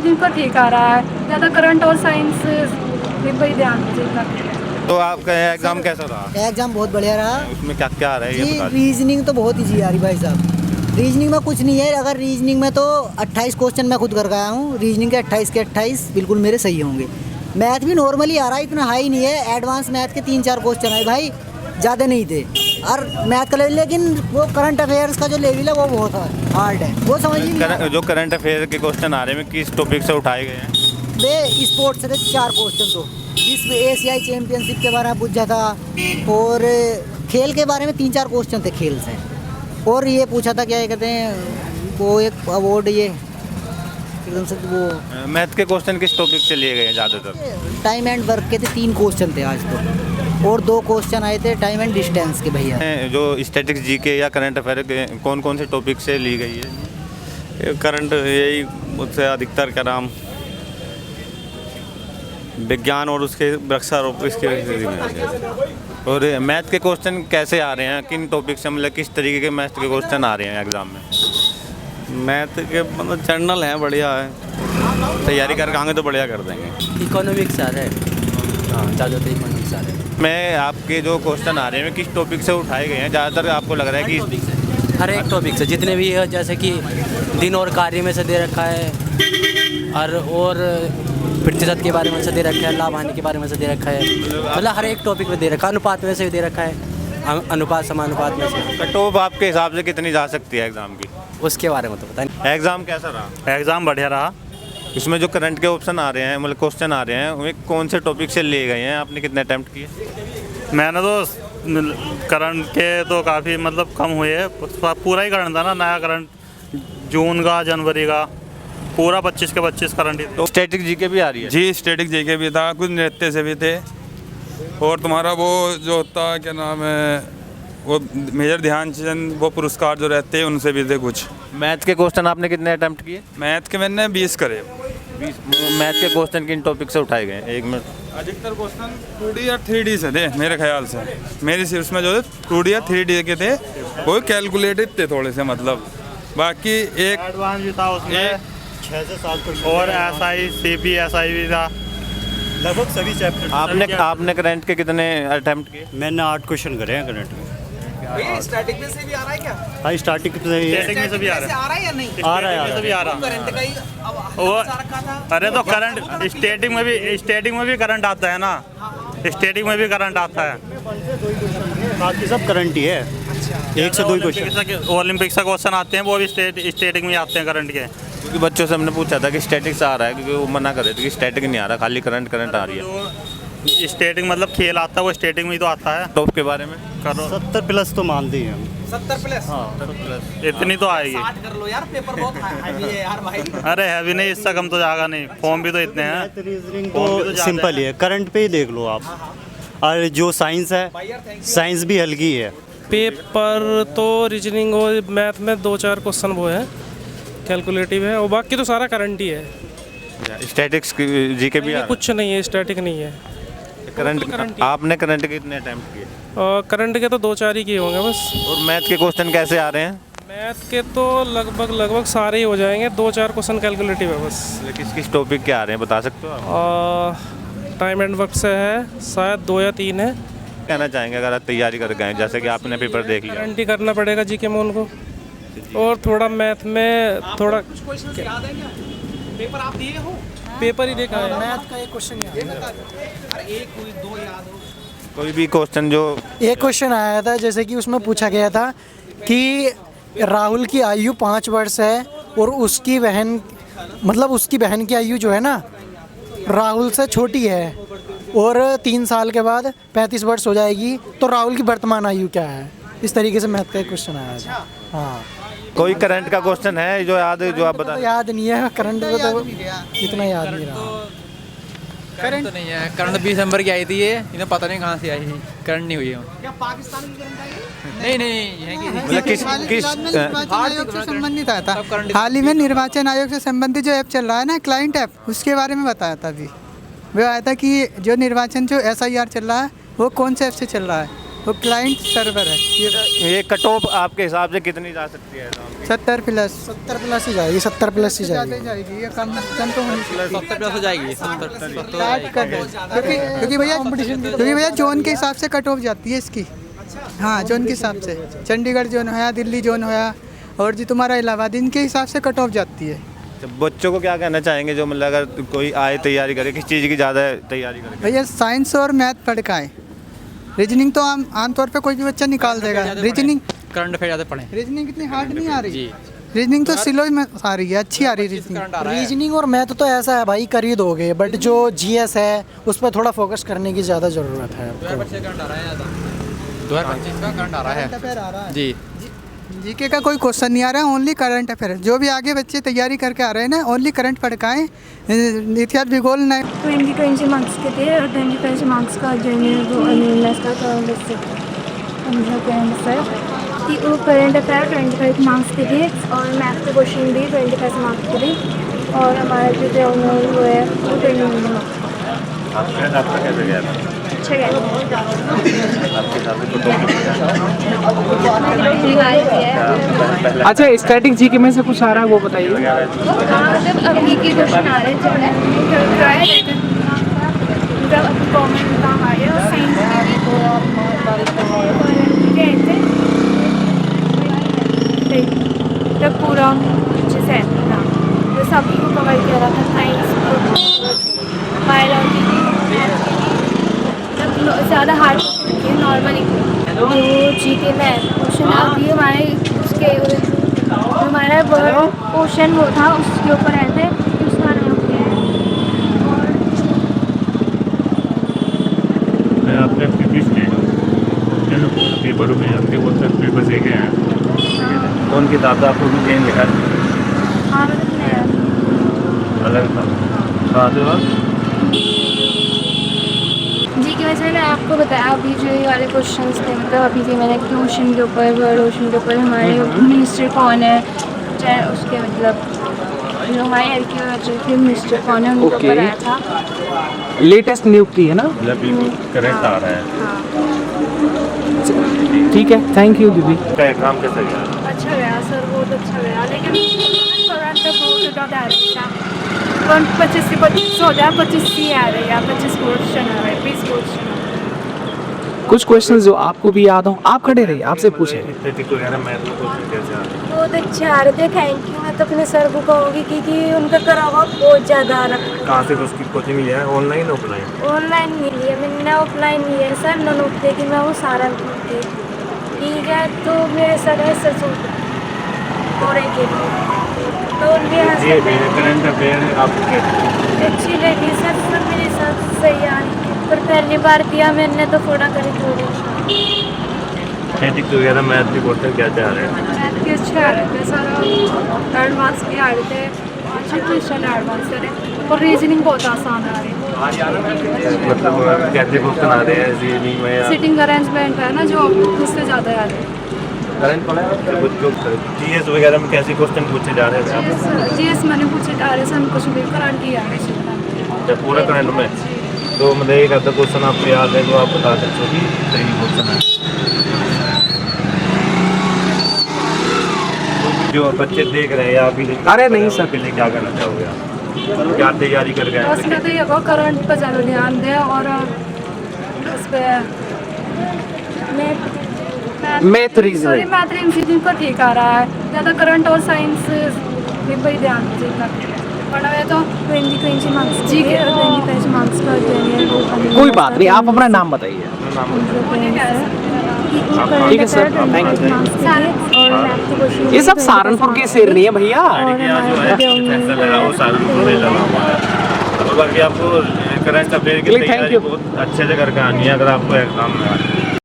जिनका ठीक आ रहा है, ज़्यादा करंट और साइंस पे ध्यान दीजिएगा। तो आपका एग्जाम कैसा रहा? एग्जाम बहुत बढ़िया रहा उसमें क्या क्या आ रहा है ये जी। बता दीजिए। रीजनिंग तो बहुत ईजी आ रही भाई साहब। रीजनिंग में कुछ नहीं है। अगर रीजनिंग में तो 28 क्वेश्चन मैं खुद कर आया हूँ। रीजनिंग के 28 बिल्कुल मेरे सही होंगे। मैथ भी नॉर्मली आ रहा है, इतना हाई नहीं है। एडवांस मैथ के 3-4 क्वेश्चन आए भाई, ज़्यादा नहीं थे। और मैथ का लेवल, लेकिन वो करंट अफेयर्स का जो लेवल है वो बहुत हार्ड है, वो समझ ही नहीं आ रहा। जो करंट अफेयर के क्वेश्चन आ रहे हैं किस टॉपिक से उठाए गए हैं? वे स्पोर्ट्स से थे 4 क्वेश्चन। तो विश्व एशियाई चैंपियनशिप के बारे में पूछा था, और खेल के बारे में 3-4 क्वेश्चन थे खेल से। और ये पूछा था क्या कहते हैं वो एक अवार्ड, ये एकदम से वो मैथ के क्वेश्चन किस टॉपिक से लिए गए हैं ज़्यादातर? टाइम एंड वर्क के थे 3 क्वेश्चन थे आज तो, और 2 क्वेश्चन आए थे टाइम एंड डिस्टेंस के भैया। जो स्टैटिक्स जीके या करंट अफेयर के कौन कौन से टॉपिक से ली गई है? करंट यही मुझसे अधिकतर का नाम विज्ञान और उसके वृक्षारोपण इसके। और मैथ के क्वेश्चन कैसे आ रहे हैं, किन टॉपिक से, मतलब किस तरीके के मैथ के क्वेश्चन आ रहे हैं एग्जाम में? मैथ के मतलब जर्नल हैं, बढ़िया है। तैयारी कर आएंगे तो बढ़िया कर देंगे। इकोनॉमिक्स आ रहा है, हाँ ज़्यादातर इकोनॉमिक्स आ रहा है। मैं आपके जो क्वेश्चन आ रहे हैं किस टॉपिक से उठाए गए हैं ज़्यादातर आपको लग रहा है कि? हर एक टॉपिक से जितने भी है, जैसे कि दिन और कार्य में से दे रखा है, और प्रतिशत के बारे में से दे रखा है, लाभ हानि के बारे में से दे रखा है। मतलब हर एक टॉपिक में दे रखा है। अनुपात में से भी दे रखा है, अनुपात समानुपात में से। कट ऑफ आपके हिसाब से कितनी जा सकती है एग्जाम की? उसके बारे में तो पता नहीं। एग्जाम कैसा रहा? एग्ज़ाम बढ़िया रहा। इसमें जो करंट के ऑप्शन आ रहे हैं, मतलब क्वेश्चन आ रहे हैं, वे कौन से टॉपिक से लिए गए हैं? आपने कितने अटैम्प्ट किए? मैंने तो करंट के तो काफ़ी मतलब कम हुए है। पूरा ही करंट था ना, नया करंट जून का, जनवरी का, पूरा 25 के 25 करंट ही थे। तो स्टैटिक जीके भी आ रही है? जी, स्टैटिक जीके भी था, कुछ नृत्य से भी थे। और तुम्हारा वो जो होता है क्या नाम है, वो मेजर ध्यानचंद वो पुरस्कार जो रहते हैं उनसे भी थे कुछ। मैथ के क्वेश्चन आपने कितने अटैम्प्ट किए? मैथ के मैंने 20 करे। 20। मैथ के क्वेश्चन किन टॉपिक से उठाए गए हैं? 1 मिनट। अधिकतर क्वेश्चन 2D या 3D से थे मेरे ख्याल से। मेरी सिर्फ में जो थे 2D या 3D के थे, वो कैलकुलेटेड थे थोड़े से, मतलब बाकी एक एडवांस भी था उसमें 6 से 7 और SI CP SI भी था, लगभग सभी चैप्टर। आपने करंट के कितने अटैम्प्ट किए? मैंने 8 क्वेश्चन करे हैं करंट में। स्टैटिक में से भी आ रहा है क्या? हाँ, स्टार्टिंग में से भी आ रहा है। या नहीं? आ रहा है, भी आ रहा है। करंट का ही वो रखा था। अरे तो करंट स्टेटिंग में भी करंट आता है ना, स्टेटिंग में भी करंट आता है। बाकी सब करंट ही है। एक से 2 क्वेश्चन ओलंपिक से क्वेश्चन आते हैं, वो भी स्टेटिंग में आते हैं करंट के। क्योंकि बच्चों से हमने पूछा था कि स्टैटिक से आ रहा है, क्योंकि वो मना कर रहे थे कि स्टैटिक नहीं आ रहा, खाली करंट आ रही है। स्टेटिंग मतलब खेल आता है, वो स्टेटिंग में ही तो आता है। टॉप के बारे में करो 70 प्लस तो मानते हैं हम। 70 प्लस? हाँ, इतनी तो आएगी। 60 कर लो यार, पेपर बहुत हैवी है यार भाई। अरे हैवी नहीं, इससे कम तो जाएगा नहीं, फॉर्म भी तो इतने हैं। रीजनिंग तो सिंपल ही है, करंट पे ही देख लो आप। और जो साइंस है, साइंस भी हल्की है। पेपर तो रीजनिंग और मैथ में 2-4 क्वेश्चन वो है कैलकुलेटिव है, और बाकी तो सारा करंट ही है। स्टैटिक्स जीके भी आ रहा है? कुछ नहीं है, स्टैटिक नहीं है। करंट आपने करंट के कितने अटैम्प्ट किए? करंट के तो 2-4 ही किए होंगे बस। और मैथ के क्वेश्चन कैसे आ रहे हैं? मैथ के तो लगभग सारे ही हो जाएंगे। 2-4 क्वेश्चन कैलकुलेटिव है बस। किस किस टॉपिक के आ रहे हैं बता सकते हो आप? टाइम एंड वर्क से है, शायद 2 या 3 है। कहना चाहेंगे अगर आप तैयारी कर गए, जैसे कि आपने पेपर देख लिया? करंट ही करना पड़ेगा जीके में उनको, और थोड़ा मैथ में थोड़ा। कुछ क्वेश्चन याद है क्या? पेपर आप दिए हो? पेपर ही देखा है। मैथ का एक क्वेश्चन अरे एक कोई 2 याद हो? कोई भी क्वेश्चन जो एक क्वेश्चन आया था, जैसे कि उसमें पूछा गया था कि राहुल की आयु 5 वर्ष है, और उसकी बहन, मतलब उसकी बहन की आयु जो है ना राहुल से छोटी है, और 3 साल के बाद 35 वर्ष हो जाएगी, तो राहुल की वर्तमान आयु क्या है? इस तरीके से मैथ का एक क्वेश्चन आया था। हाँ, कोई करंट का क्वेश्चन है जो याद है, जो आप बता? तो याद नहीं है करंट का, तो इतना याद नहीं रहा। करंट तो नहीं है। करंट 20 नंबर की आई थी, ये इन्हें पता नहीं कहाँ से आई है, करंट नहीं हुई है। क्या पाकिस्तान की करंट आई? मतलब किस निर्वाचन आयोग से संबंधित आया था। हाल ही में निर्वाचन आयोग से संबंधित जो ऐप चल रहा है ना, क्लाइंट ऐप, उसके बारे में बताया था अभी। वो आया था कि जो निर्वाचन जो SIR चल रहा है वो कौन से ऐप से चल रहा है, वो क्लाइंट सर्वर है। ये कट ऑफ आपके हिसाब से कितनी जा सकती है एग्जाम की? 70 प्लस 70 प्लस ही जाएगी, 70 प्लस ही ज़्यादा जाएगी। जाएगी, ये कम तो होनी चाहिए। 70 प्लस हो जाएगी, 70 स्टार्ट कर दो। क्योंकि भैया जोन के हिसाब से कट ऑफ जाती है इसकी। हाँ, जोन के हिसाब से चंडीगढ़ जोन होया, दिल्ली जोन होया और जी तुम्हारा इलाहाबाद, इनके हिसाब से कट ऑफ जाती है। तो बच्चों को क्या कहना चाहेंगे जो मतलब अगर कोई आए तैयारी करे, किस चीज़ की ज़्यादा तैयारी करे? भैया साइंस और मैथ पढ़ के आए। रीजनिंग तो आमतौर पे कोई भी बच्चा निकाल देगा। रीजनिंग करंट अफेयर ज़्यादा पढ़ें। रीजनिंग इतनी हार्ड नहीं आ रही। रीजनिंग तो स्लो में आ रही है, अच्छी आ रही है रीजनिंग। रीजनिंग और मैथ तो ऐसा है भाई कर ही दोगे, बट जो जीएस है उस पर थोड़ा फोकस करने की ज़्यादा ज़रूरत है आपको। 2025 का करंट आ रहा करंट अफेयर आ रहा है। जी। जीके का कोई क्वेश्चन नहीं आ रहा है, ओनली करंट अफेयर। जो भी आगे बच्चे तैयारी करके आ रहे हैं ना, ओनली करंट पढ़ के आए। इतिहास भूगोल नहीं। 20 मार्क्स के थे और 20 मार्क्स का जनरल का वो करंट अफेयर 25 मार्क्स के थे और मैथ के क्वेश्चन भी 25 मार्क्स के थे और हमारे जो जनरल वो है वो 20 मार्क्स। आपका कैसे गया था? अच्छा गया। अच्छा, स्टैटिक जीके में से कुछ आ रहा है वो बताइए। मतलब अभी के क्वेश्चन आ रहे हैं जो ट्राई जब कॉमन का आया और साइंस तब पूरा अच्छे से था, तो सभी को कवर किया रहा था। साइंस बायोलॉजी ज़्यादा हार्ड नॉर्मली तो जीके में क्वेश्चन अभी हमारे उसके हमारा वर्ड क्वेश्चन वो था उसके ऊपर आए थे उसका नाम क्या है। आपने पेपर में आपके बहुत सारे पेपर देखे हैं, कौन किताब था आपको भी चेंज लिखा है? हाँ मतलब अलग था कहाँ से बात? जी की वजह मैं आपको बताया अभी जो ये वाले क्वेश्चंस थे, मतलब अभी भी मैंने क्वेश्चन के ऊपर वर्ड क्वेश्चन के ऊपर हमारे मिनिस्टर कौन है, चाहे उसके मतलब जो हमारे एल के मिनिस्टर कौन है उनके ऊपर आया था। लेटेस्ट नियुक्ति है ना? मतलब बिल्कुल करेक्ट आ रहा है। ठीक है, थैंक यू दीदी। का एग्जाम कैसा गया? अच्छा गया सर, बहुत अच्छा गया, लेकिन करंट तो बहुत ज़्यादा आ रही है। 25 से 25 हो जाए, 25 ही आ रही है, 25 क्वेश्चन आ रहे हैं, 20 क्वेश्चन। कुछ क्वेश्चंस जो आपको भी याद हो, आप खड़े रहिए, आपसे पूछे। बहुत अच्छे आ रहे थे, थैंक यू। मैं तो अपने सर को कहूँगी क्योंकि उनका करा हुआ बहुत ज़्यादा आ रहा। कहाँ से उसकी कोचिंग लिया है, ऑनलाइन ऑफलाइन? ऑनलाइन नहीं लिया मैंने, ऑफलाइन लिया सर। ननोकते कि मैं वो सारा थी, ठीक है। तो मेरे सर है सर और एक तो उनके करंट अफेयर आपको अच्छी लगी सर, सब मेरे साथ सही आ रही। पर पहली बार दिया मैंने तो थोड़ा करी थोड़ी एथिक वगैरह मैथ के क्वेश्चन क्या आ रहे हैं? मैथ के अच्छे आ रहे थे सर, एडवांस भी आ रहे थे, अच्छे क्वेश्चन एडवांस थे और रीजनिंग बहुत आसान आ रही है। मतलब कैसे क्वेश्चन आ रहे हैं रीजनिंग में? सिटिंग अरेंजमेंट है ना जो उससे ज़्यादा आ रहे हैं। जीएस वगैरह में कैसे क्वेश्चन पूछे जा रहे हैं? जीएस मैंने पूछे जा रहे हैं, कुछ भी करंट ही आ रहे हैं पूरा करंट में। तो मतलब एक आधा क्वेश्चन आपको याद है तो आप बता सकते हो कि सही क्वेश्चन है। जो बच्चे देख रहे हैं या अभी अरे नहीं सर, के लिए क्या करना चाहोगे आप? क्या तैयारी कर गए? बस मैं तो ये कहूँ करंट पर ज़्यादा ध्यान दें और उस पर मैथ रीजनिंग मैथ रीजनिंग पर ठीक आ रहा है ज़्यादा। करंट और साइंस में पर ध्यान दीजिएगा। पढ़ा है तो 20 मार्क्स जी के 25 मार्क्स का जनरल। कोई बात नहीं, आप अपना नाम बताइए। ठीक है सर, थैंक यू। ये सब सहारनपुर के शेरनी है भैया। बाकी आपको करंट अफेयर की तैयारी बहुत अच्छे से करके आनी है अगर आपको एग्जाम में